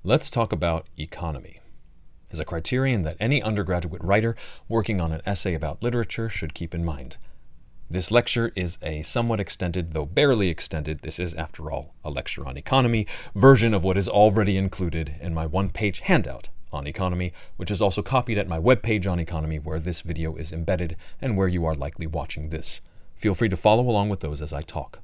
Let's talk about economy as a criterion that any undergraduate writer working on an essay about literature should keep in mind. This lecture is a somewhat extended, though barely extended, this is after all a lecture on economy, version of what is already included in my one-page handout on economy, which is also copied at my webpage on economy where this video is embedded and where you are likely watching this. Feel free to follow along with those as I talk.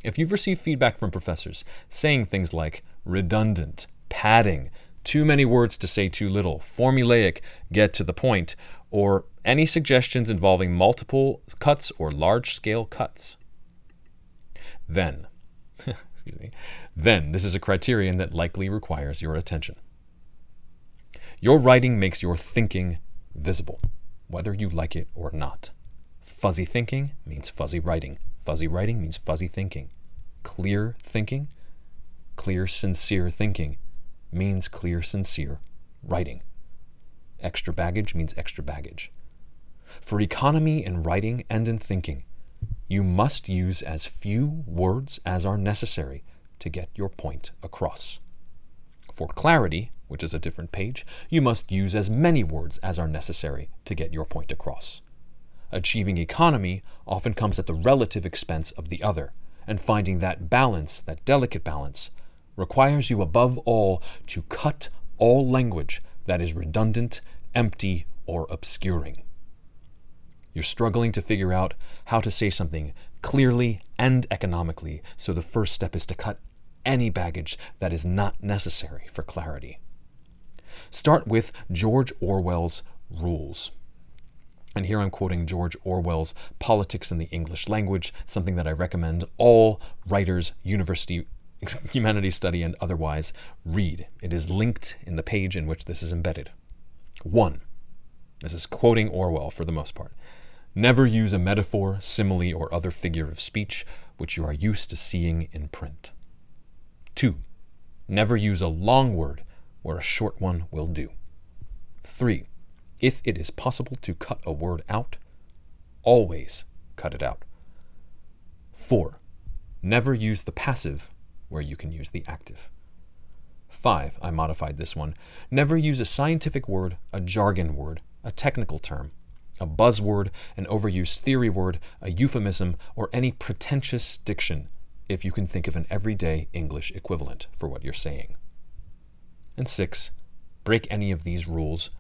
If you've received feedback from professors saying things like redundant, padding, too many words to say too little, formulaic, get to the point, or any suggestions involving multiple cuts or large-scale cuts, then this is a criterion that likely requires your attention. Your writing makes your thinking visible, whether you like it or not. Fuzzy thinking means fuzzy writing. Fuzzy writing means fuzzy thinking. Clear thinking, clear, sincere thinking means clear, sincere writing. Extra baggage means extra baggage. For economy in writing and in thinking, you must use as few words as are necessary to get your point across. For clarity, which is a different page, you must use as many words as are necessary to get your point across. Achieving economy often comes at the relative expense of the other, and finding that balance, that delicate balance, requires you above all to cut all language that is redundant, empty, or obscuring. You're struggling to figure out how to say something clearly and economically, so the first step is to cut any baggage that is not necessary for clarity. Start with George Orwell's rules. And here I'm quoting George Orwell's Politics in the English Language, something that I recommend all writers, university, humanities study, and otherwise read. It is linked in the page in which this is embedded. 1. This is quoting Orwell for the most part. Never use a metaphor, simile, or other figure of speech which you are used to seeing in print. 2. Never use a long word where a short one will do. 3. If it is possible to cut a word out, always cut it out. 4. Never use the passive where you can use the active. 5. I modified this one. Never use a scientific word, a jargon word, a technical term, a buzzword, an overused theory word, a euphemism, or any pretentious diction if you can think of an everyday English equivalent for what you're saying. And 6. Break any of these rules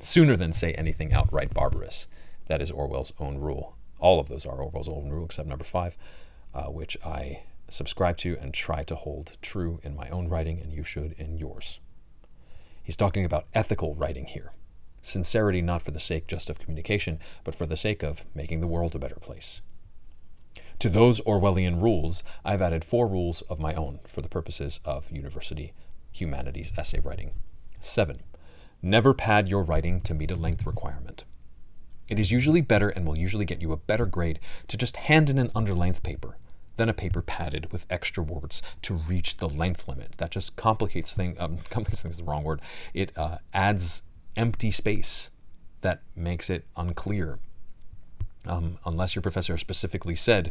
sooner than say anything outright barbarous. That is Orwell's own rule. All of those are Orwell's own rule except number 5, which I subscribe to and try to hold true in my own writing, and you should in yours. He's talking about ethical writing here. Sincerity not for the sake just of communication, but for the sake of making the world a better place. To those Orwellian rules, I've added 4 rules of my own for the purposes of university humanities essay writing. 7. Never pad your writing to meet a length requirement. It is usually better and will usually get you a better grade to just hand in an underlength paper than a paper padded with extra words to reach the length limit. That just complicates things is the wrong word. It adds empty space that makes it unclear. Unless your professor specifically said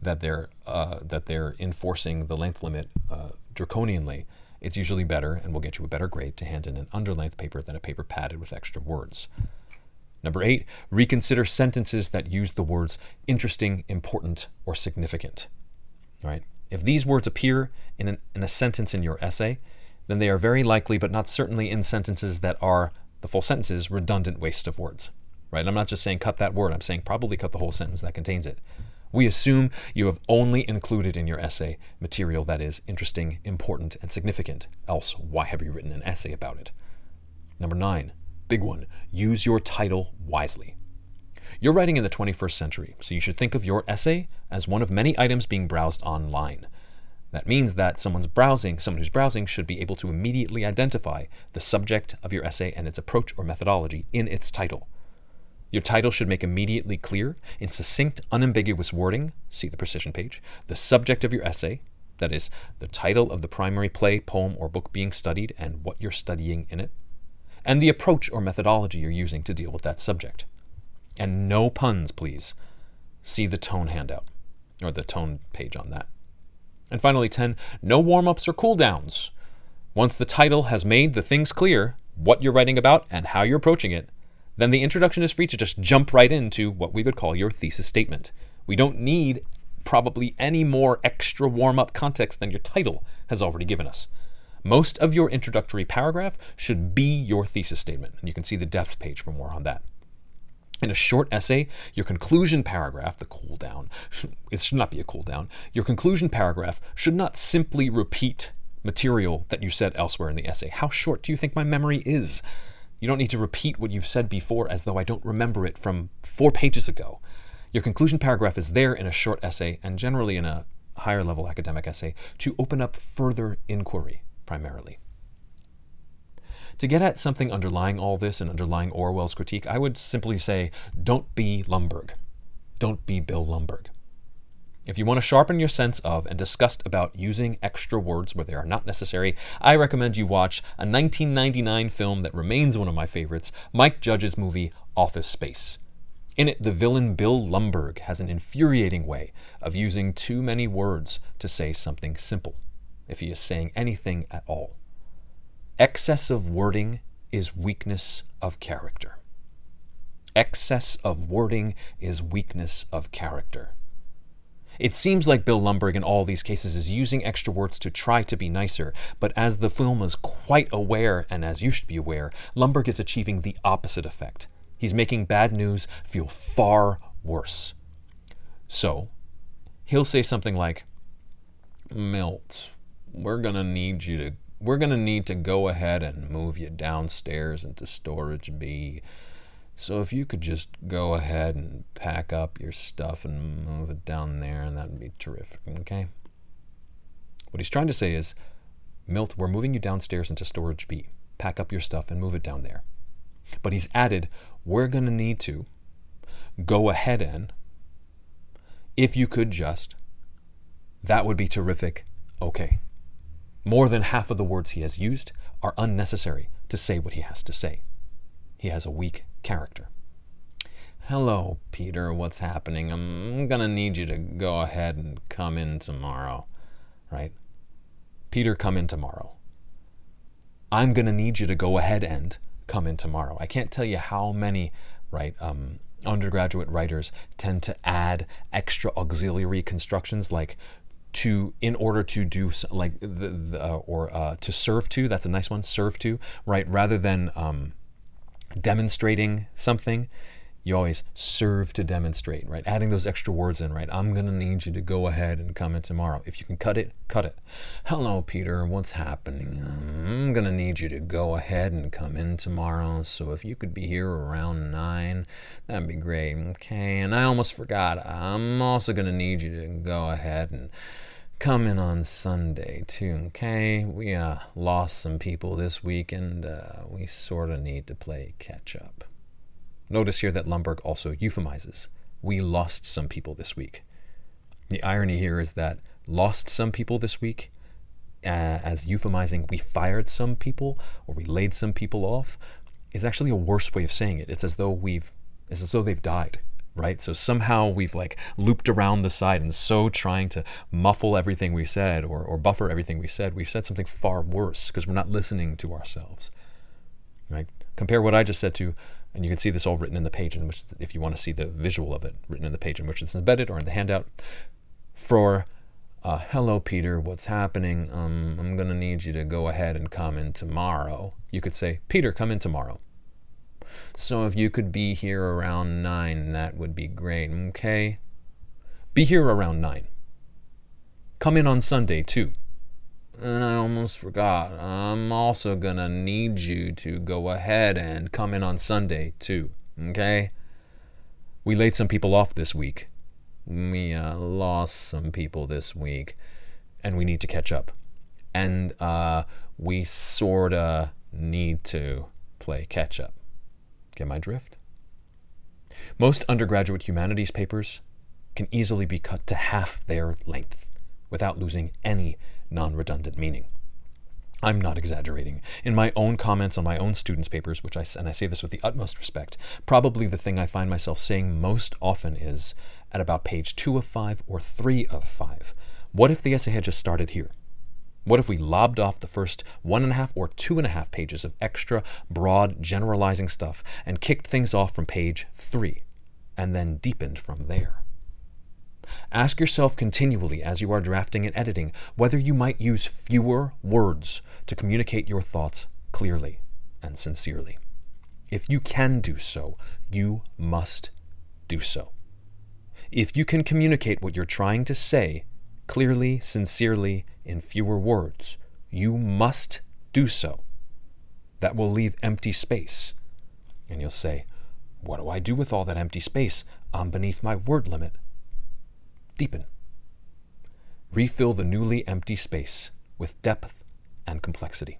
that they're enforcing the length limit draconianly, it's usually better and will get you a better grade to hand in an underlength paper than a paper padded with extra words. Number 8, reconsider sentences that use the words interesting, important, or significant. Right? If these words appear in a sentence in your essay, then they are very likely, but not certainly, in sentences that are, the full sentences, redundant wastes of words. Right? I'm not just saying cut that word, I'm saying probably cut the whole sentence that contains it. We assume you have only included in your essay material that is interesting, important, and significant. Else, why have you written an essay about it? Number 9, big one, use your title wisely. You're writing in the 21st century, so you should think of your essay as one of many items being browsed online. That means that someone who's browsing should be able to immediately identify the subject of your essay and its approach or methodology in its title. Your title should make immediately clear, in succinct, unambiguous wording, see the precision page, the subject of your essay, that is, the title of the primary play, poem, or book being studied and what you're studying in it, and the approach or methodology you're using to deal with that subject. And no puns, please. See the tone handout, or the tone page on that. And finally, 10, no warm-ups or cool-downs. Once the title has made the things clear, what you're writing about and how you're approaching it, then the introduction is free to just jump right into what we would call your thesis statement. We don't need probably any more extra warm-up context than your title has already given us. Most of your introductory paragraph should be your thesis statement, and you can see the depth page for more on that. In a short essay, your conclusion paragraph, the cool down, it should not be a cool down. Your conclusion paragraph should not simply repeat material that you said elsewhere in the essay. How short do you think my memory is? You don't need to repeat what you've said before as though I don't remember it from 4 pages ago. Your conclusion paragraph is there in a short essay, and generally in a higher level academic essay, to open up further inquiry, primarily. To get at something underlying all this and underlying Orwell's critique, I would simply say, don't be Lumbergh. Don't be Bill Lumbergh. If you want to sharpen your sense of and disgust about using extra words where they are not necessary, I recommend you watch a 1999 film that remains one of my favorites, Mike Judge's movie Office Space. In it, the villain Bill Lumbergh has an infuriating way of using too many words to say something simple, if he is saying anything at all. Excess of wording is weakness of character. Excess of wording is weakness of character. It seems like Bill Lumbergh in all these cases is using extra words to try to be nicer, but as the film is quite aware, and as you should be aware, Lumbergh is achieving the opposite effect. He's making bad news feel far worse. So, he'll say something like, Milt, we're going to need to go ahead and move you downstairs into storage B. So if you could just go ahead and pack up your stuff and move it down there, and that'd be terrific, okay? What he's trying to say is, Milt, we're moving you downstairs into storage B. Pack up your stuff and move it down there. But he's added, we're going to need to go ahead and, if you could just, that would be terrific, okay. More than half of the words he has used are unnecessary to say what he has to say. He has a weak character. Hello, Peter, what's happening? I'm going to need you to go ahead and come in tomorrow, right? Peter, come in tomorrow. I'm going to need you to go ahead and come in tomorrow. I can't tell you how many, right, undergraduate writers tend to add extra auxiliary constructions like to, in order to do, like, to serve to, that's a nice one, serve to, right, rather than demonstrating something, you always serve to demonstrate, right? Adding those extra words in, right? I'm going to need you to go ahead and come in tomorrow. If you can cut it, cut it. Hello, Peter, what's happening? I'm going to need you to go ahead and come in tomorrow. So if you could be here around 9, that'd be great. Okay, and I almost forgot. I'm also going to need you to go ahead and come in on Sunday too, okay? We lost some people this week, and we sort of need to play catch up. Notice here that Lumbergh also euphemizes. We lost some people this week. The irony here is that lost some people this week, as euphemizing we fired some people or we laid some people off, is actually a worse way of saying it. It's as though they've died. Right? So somehow we've like looped around the side and so trying to muffle everything we said or buffer everything we said, we've said something far worse because we're not listening to ourselves. Right? Compare what I just said to, and you can see this all written in the page, in which, if you want to see the visual of it written in the page in which it's embedded or in the handout. For hello, Peter, what's happening? I'm going to need you to go ahead and come in tomorrow. You could say, Peter, come in tomorrow. So if you could be here around 9, that would be great, okay? Be here around 9. Come in on Sunday, too. And I almost forgot. I'm also going to need you to go ahead and come in on Sunday, too, okay? We laid some people off this week. We lost some people this week, and we need to catch up. And we sort of need to play catch up. Get my drift? Most undergraduate humanities papers can easily be cut to half their length without losing any non-redundant meaning. I'm not exaggerating. In my own comments on my own students' papers, and I say this with the utmost respect, probably the thing I find myself saying most often is, at about page 2 of 5 or 3 of 5, what if the essay had just started here? What if we lobbed off the first 1.5 or 2.5 pages of extra, broad, generalizing stuff and kicked things off from page 3, and then deepened from there? Ask yourself continually as you are drafting and editing whether you might use fewer words to communicate your thoughts clearly and sincerely. If you can do so, you must do so. If you can communicate what you're trying to say clearly, sincerely, in fewer words, you must do so. That will leave empty space. And you'll say, what do I do with all that empty space? I'm beneath my word limit. Deepen. Refill the newly empty space with depth and complexity.